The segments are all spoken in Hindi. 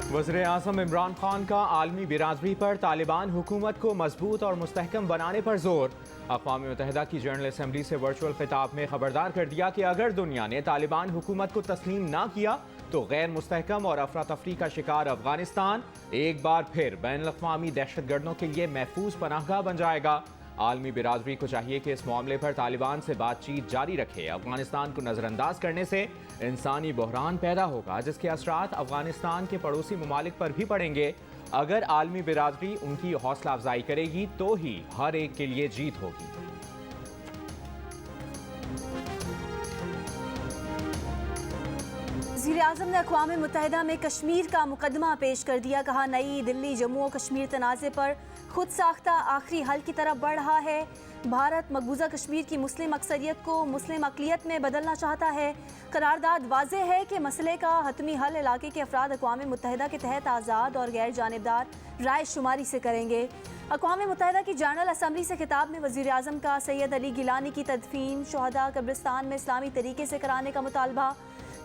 वज़ीर-ए-आज़म इमरान खान का आलमी बिरादरी पर तालिबान हुकूमत को मजबूत और मुस्तहकम बनाने पर जोर। अक़वाम मुत्तहिदा की जनरल असम्बली से वर्चुअल खिताब में खबरदार कर दिया कि अगर दुनिया ने तालिबान हुकूमत को तस्लीम ना किया तो गैर मुस्तहकम और अफरा तफरी का शिकार अफगानिस्तान एक बार फिर बैनुल-अक़वामी दहशतगर्दों के लिए महफूज पनाहगाह बन जाएगा। आलमी बिरादरी को चाहिए कि इस मामले पर तालिबान से बातचीत जारी रखे। अफगानिस्तान को नज़रअंदाज करने से इंसानी बहरान पैदा होगा, जिसके असरात अफगानिस्तान के पड़ोसी ममालिक पर भी पड़ेंगे। अगर आलमी बिरादरी उनकी हौसला अफजाई करेगी तो ही हर एक के लिए जीत होगी। वज़ीर-ए-आज़म ने अक़वाम मुत्तहिदा में कश्मीर का मुकदमा पेश कर दिया। कहा, नई दिल्ली जम्मू और कश्मीर तनाज़े पर खुद साख्ता आखिरी हल की तरफ बढ़ रहा है। भारत मकबूजा कश्मीर की मुस्लिम अक्सरियत को मुस्लिम अक़लियत में बदलना चाहता है। करारदाद वाज़े है कि मसले का हतमी हल इलाके के अफराद अक़वाम मुत्तहिदा के तहत आज़ाद और गैर जानिबदार राय शुमारी से करेंगे। अक़वाम मुत्तहिदा की जनरल असम्बली से खिताब में वज़ीर-ए-आज़म का सैयद अली गिलानी की तदफीन शुहदा कब्रिस्तान में इस्लामी तरीके से कराने का मुतालबा।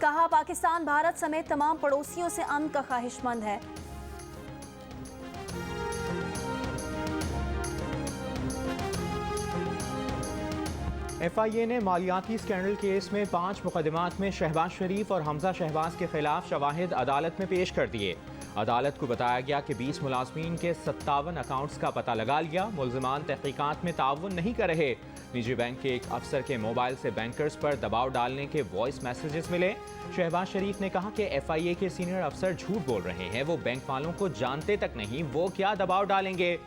कहा, पाकिस्तान भारत समेत तमाम पड़ोसियों से अमन का ख्वाहिशमंद है। FIA ने मालियाती स्कैंडल केस में 5 मुकदमात में शहबाज शरीफ और हमजा शहबाज के खिलाफ शवाहिद अदालत में पेश कर दिए। अदालत को बताया गया कि 20 मुलाजमीन के 57 अकाउंट्स का पता लगा लिया। मुल्ज़िमान तहकीकात में ताउन नहीं कर रहे। निजी बैंक के एक अफसर के मोबाइल से बैंकर्स पर दबाव डालने के वॉइस मैसेजेस मिले। शहबाज शरीफ ने कहा कि FIA के सीनियर अफसर झूठ बोल रहे हैं, वो बैंक वालों को जानते तक नहीं, वो क्या दबाव डालेंगे।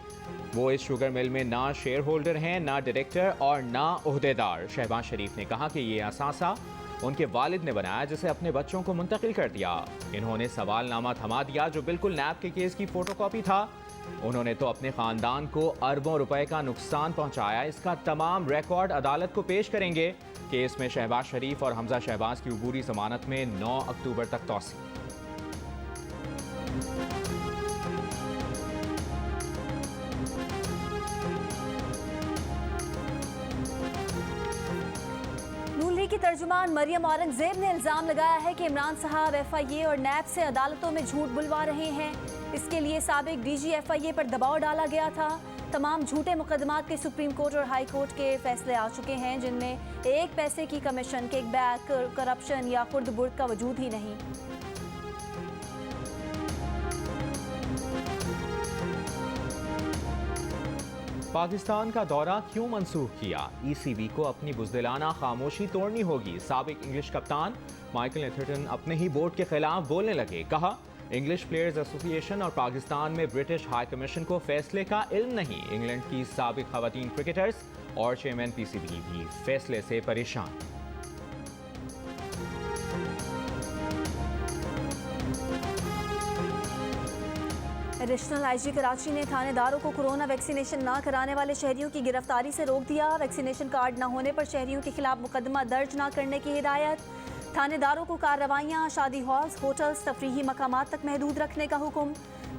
वो इस शुगर मिल में ना शेयर होल्डर हैं, ना डायरेक्टर और ना ओहदेदार। शहबाज शरीफ ने कहा कि ये असासा उनके वालिद ने बनाया, जिसे अपने बच्चों को मुंतकिल कर दिया। इन्होंने सवालनामा थमा दिया जो बिल्कुल नैब के केस की फोटोकॉपी था। उन्होंने तो अपने खानदान को अरबों रुपए का नुकसान पहुंचाया। इसका तमाम रिकॉर्ड अदालत को पेश करेंगे। केस में शहबाज शरीफ और हमजा शहबाज की अबूरी जमानत में 9 अक्टूबर तक तौसील। की तर्जुमान मरियम औरंगजेब ने इल्जाम लगाया है कि इमरान साहब FIA और नैब से अदालतों में झूठ बुलवा रहे हैं। इसके लिए साबिक DG FIA पर दबाव डाला गया था। तमाम झूठे मुकदमात के सुप्रीम कोर्ट और हाई कोर्ट के फैसले आ चुके हैं, जिनमें एक पैसे की कमीशन, किकबैक, करप्शन या खुर्द बुर्द का वजूद ही नहीं। पाकिस्तान का दौरा क्यों मनसूख किया? ECB को अपनी बुज़दिलाना खामोशी तोड़नी होगी। साबिक इंग्लिश कप्तान माइकल एथरटन अपने ही बोर्ड के खिलाफ बोलने लगे। कहा, इंग्लिश प्लेयर्स एसोसिएशन और पाकिस्तान में ब्रिटिश हाई कमीशन को फैसले का इल्म नहीं। इंग्लैंड की साबिक खवातीन क्रिकेटर्स और चेयरमैन PCB भी फैसले से परेशान। एडिशनल IG कराची ने थानेदारों को कोरोना वैक्सीनेशन न कराने वाले शहरियों की गिरफ्तारी से रोक दिया। वैक्सीनेशन कार्ड न होने पर शहरियों के खिलाफ मुकदमा दर्ज न करने की हिदायत। थानेदारों को कार्रवाइयाँ शादी हॉल्स, होटल्स, तफरीही मकामात तक महदूद रखने का हुक्म।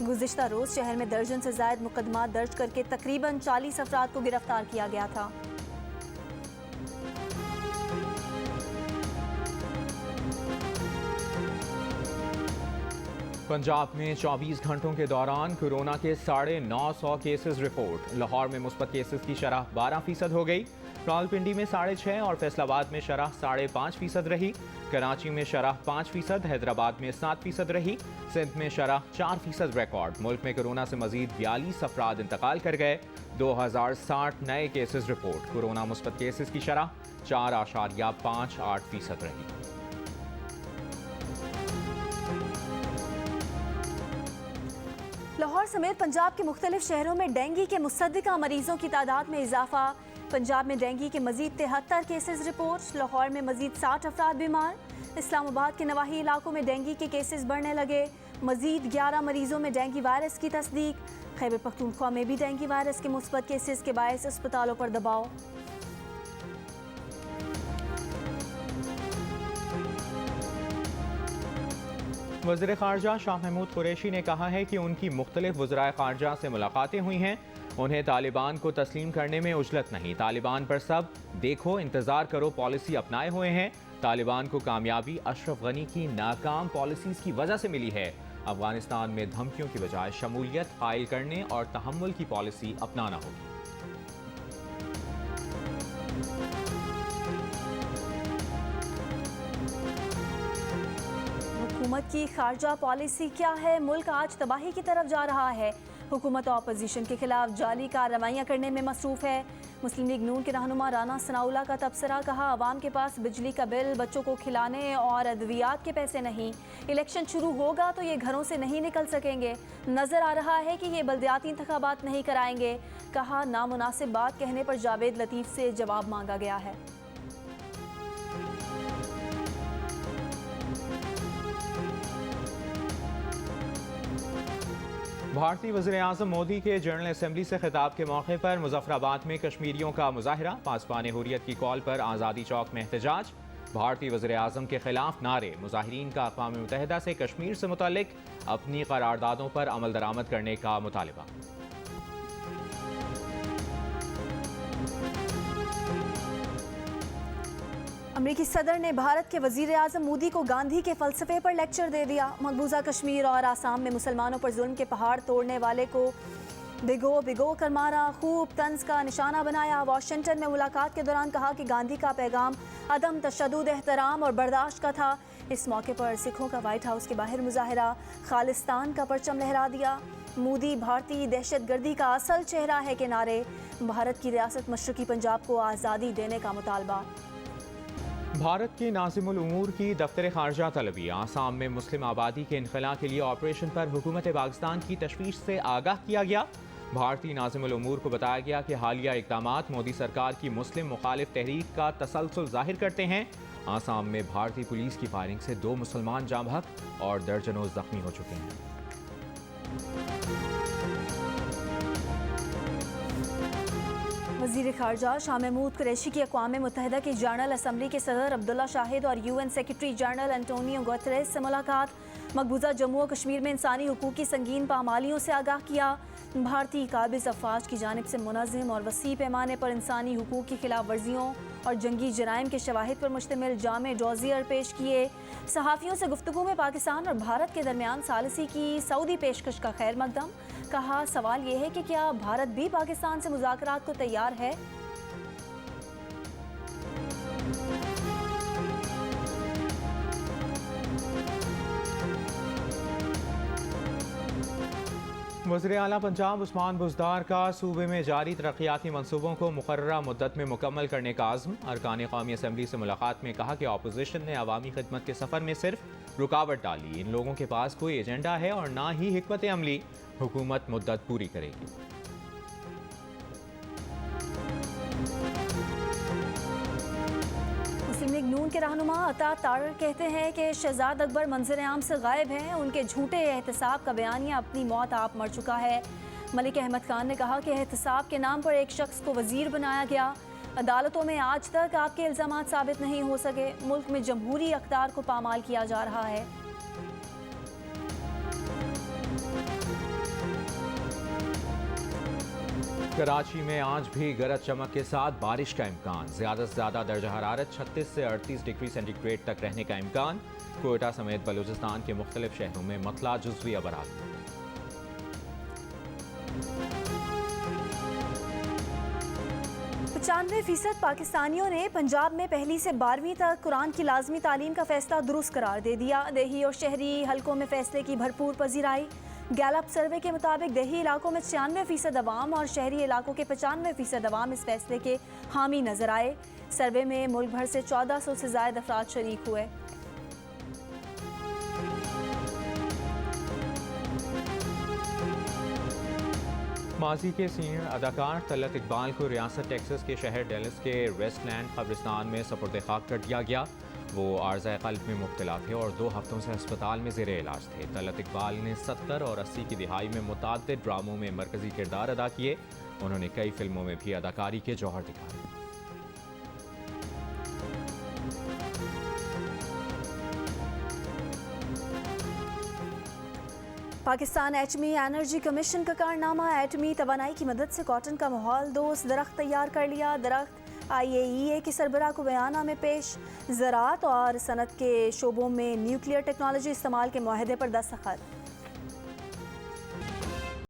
गुज़िश्ता रोज़ शहर में दर्जन से ज़ायद मुकदमा दर्ज करके तकरीबन 40 अफराद को गिरफ्तार किया गया था। पंजाब में 24 घंटों के दौरान कोरोना के 950 केसेस रिपोर्ट। लाहौर में मुस्बत केसेस की शरह 12% हो गई। रावलपिंडी में 6.5% और फैसलाबाद में शरह 5.5% रही। कराची में शरह 5%, हैदराबाद में 7% रही। सिंध में शरह 4% रिकॉर्ड। मुल्क में कोरोना से मजीद 42 अफराद इंतकाल कर गए। 2060 नए केसेस रिपोर्ट। कोरोना मुस्बत केसेस की शरह 4.58% रही। लाहौर समेत पंजाब के मुख्तलिफ शहरों में डेंगू के मुसद्दिका मरीजों की तादाद में इजाफा। पंजाब में डेंगू के मजीद 73 केसेस रिपोर्ट। लाहौर में मजीद 60 अफराद बीमार। इस्लामाबाद के नवाही इलाकों में डेंगू के केसेस बढ़ने लगे। मजीद 11 मरीजों में डेंगू वायरस की तस्दीक। खैबर पख्तूनख्वा में भी डेंगू वायरस के मुस्बत केसेस के बायस अस्पतालों पर दबाव। वज़ीर ख़ारजा शाह महमूद कुरैशी ने कहा है कि उनकी मुख्तलिफ वज़राए ख़ारजा से मुलाकातें हुई हैं। उन्हें तालिबान को तस्लीम करने में उजलत नहीं। तालिबान पर सब देखो इंतज़ार करो पॉलिसी अपनाए हुए हैं। तालिबान को कामयाबी अशरफ गनी की नाकाम पॉलिसीज़ की वजह से मिली है। अफगानिस्तान में धमकियों की बजाय शमूलियत कायल करने और तहम्मुल की पॉलिसी अपनाना होगी। हुकूमत की खारजा पॉलिसी क्या है? मुल्क आज तबाही की तरफ जा रहा है। हुकूमत और अपोजिशन के खिलाफ जाली कार्रवाइयाँ करने में मसरूफ़ है। मुस्लिम लीग नून के रहनुमा राना सनाउल्लाह का तबसरा, कहा अवाम के पास बिजली का बिल, बच्चों को खिलाने और अद्वियात के पैसे नहीं। इलेक्शन शुरू होगा तो ये घरों से नहीं निकल सकेंगे। नज़र आ रहा है कि ये बल्दियाती इंतखाबात नहीं कराएंगे। कहा नामुनासिब बात कहने पर जावेद लतीफ़ से जवाब मांगा गया है। भारतीय वज़ीर-ए-आज़म मोदी के जनरल असम्बली से खिताब के मौके पर मुजफ्फराबाद में कश्मीरियों का मुजाहरा, पासबान हुर्रियत की कॉल पर आज़ादी चौक में एहतजाज। भारतीय वज़ीर-ए-आज़म के खिलाफ नारे, मुजाहिरीन का अक़वाम मुत्तहिदा से कश्मीर से मुतल्लिक अपनी करारदादों पर अमल दरामद करने का मुतालबा। अमरीकी सदर ने भारत के वज़ीर-ए-आज़म मोदी को गांधी के फ़लसफ़े पर लेक्चर दे दिया। मकबूजा कश्मीर और आसाम में मुसलमानों पर जुल्म के पहाड़ तोड़ने वाले को भिगो कर मारा, खूब तंज का निशाना बनाया। वाशिंगटन में मुलाकात के दौरान कहा कि गांधी का पैगाम अदम तशद्दुद, एहतराम और बर्दाश्त का था। इस मौके पर सिखों का व्हाइट हाउस के बाहर मुजाहरा, खालिस्तान का परचम लहरा दिया। मोदी भारतीय दहशतगर्दी का असल चेहरा है के नारे। भारत की रियासत मशरकी पंजाब को आज़ादी देने का मुतालबा। भारत के नाज़िमुल उमूर की दफ्तर खारजा तलबी, आसाम में मुस्लिम आबादी के इनखला के लिए ऑपरेशन पर हुकूमत पाकिस्तान की तशवीश से आगाह किया गया। भारतीय नाज़िमुल उमूर को बताया गया कि हालिया इक़दामात मोदी सरकार की मुस्लिम मुखालिफ तहरीक का तसलसल जाहिर करते हैं। आसाम में भारतीय पुलिस की फायरिंग से 2 मुसलमान जाँ बहक और दर्जनों जख्मी हो चुके हैं। वज़ीर ख़ारजा शाह महमूद कुरैशी की अक़वाम मुत्तहिदा की जनरल असम्बली के सदर अब्दुल्ला शाहिद और UN secretary general Antonio Guterres से मुलाकात। मकबूजा जम्मू और कश्मीर में इंसानी हुकूक की संगीन पामालियों से आगाह किया। भारतीय काबिज़ अफवाज की जानिब से मुनज़्ज़म और वसी पैमाने पर इंसानी हुकूक की खिलाफ वर्जियों और जंगी जराइम के शवाहिद पर मुश्तमिल जामे डॉज़ियर पेश किए। सहाफ़ियों से गुफ्तगू में पाकिस्तान और भारत के दरमियान सालिसी की सऊदी पेशकश का खैर मकदम। कहा सवाल ये है कि क्या भारत भी पाकिस्तान से मुज़ाकरात को तैयार है? वज़ीर आला पंजाब उस्मान बुज़दार का सूबे में जारी तरक्याती मनसूबों को मुकर्ररा मुद्दत में मुकम्मल करने का आज़म। अरकान कौमी असम्बली से मुलाकात में कहा कि अपोजिशन ने अवामी खिदमत के सफ़र में सिर्फ रुकावट डाली। इन लोगों के पास कोई एजेंडा है और ना ही हिकमत अमली। हुकूमत मुद्दत पूरी करेगी। मुस्लिम लीग नून के रहनुमा अता तारर कहते हैं कि शहजाद अकबर मंजर आम से गायब हैं। उनके झूठे एहतसाब का बयानिया अपनी मौत आप मर चुका है। मलिक अहमद खान ने कहा कि एहतसाब के नाम पर एक शख्स को वजीर बनाया गया। अदालतों में आज तक आपके इल्ज़ामात साबित नहीं हो सके। मुल्क में जमहूरी अख्तार को पामाल किया जा रहा है। कराची में आज भी गरज चमक के साथ बारिश का इम्कान। ज़्यादा से ज़्यादा दर्जा हरारत 36 से 38 डिग्री सेंटीग्रेड तक रहने का इम्कान। कोयटा समेत बलूचिस्तान के मुख्तलिफ शहरों में मतला जुज़वी अबरात। 95% पाकिस्तानियों ने पंजाब में पहली से 12वीं तक कुरान की लाजमी तालीम का फैसला दुरुस्त करार दे दिया। देही और शहरी हलकों में फैसले की भरपूर पजीराई। गैलप सर्वे के मुताबिक देही इलाकों में 96% अवाम और शहरी इलाकों के 95% अवाम इस फैसले के हामी नजर आए। सर्वे में मुल्क भर से 1400 से ज़ायद अफराद शरीक हुए। माजी के सीनियर अदाकार तलत इकबाल को रियासत टेक्सास के शहर डेलस के वेस्टलैंड कब्रिस्तान में सपुर्द खाक कर दिया गया। वो आर्ज़ा क़ल्ब में मुब्तला थे और 2 हफ्तों से अस्पताल में ज़ेरे इलाज थे। तलत इकबाल ने 70 और 80 की दिहाई में मुताद्दिद ड्रामों में मरकज़ी किरदार अदा किए। उन्होंने कई फिल्मों में भी अदाकारी के जौहर दिखाए। पाकिस्तान एटमी एनर्जी कमीशन का कारनामा। एटमी तवानाई की मदद से कॉटन का माहौल दोस्त दरख्त तैयार कर लिया। दरख्त IAEA के सरबराह को बयाना में पेश। ज़राअत और सनत के शोबों में न्यूक्लियर टेक्नोलॉजी इस्तेमाल के मुआहदे पर दस्तखत।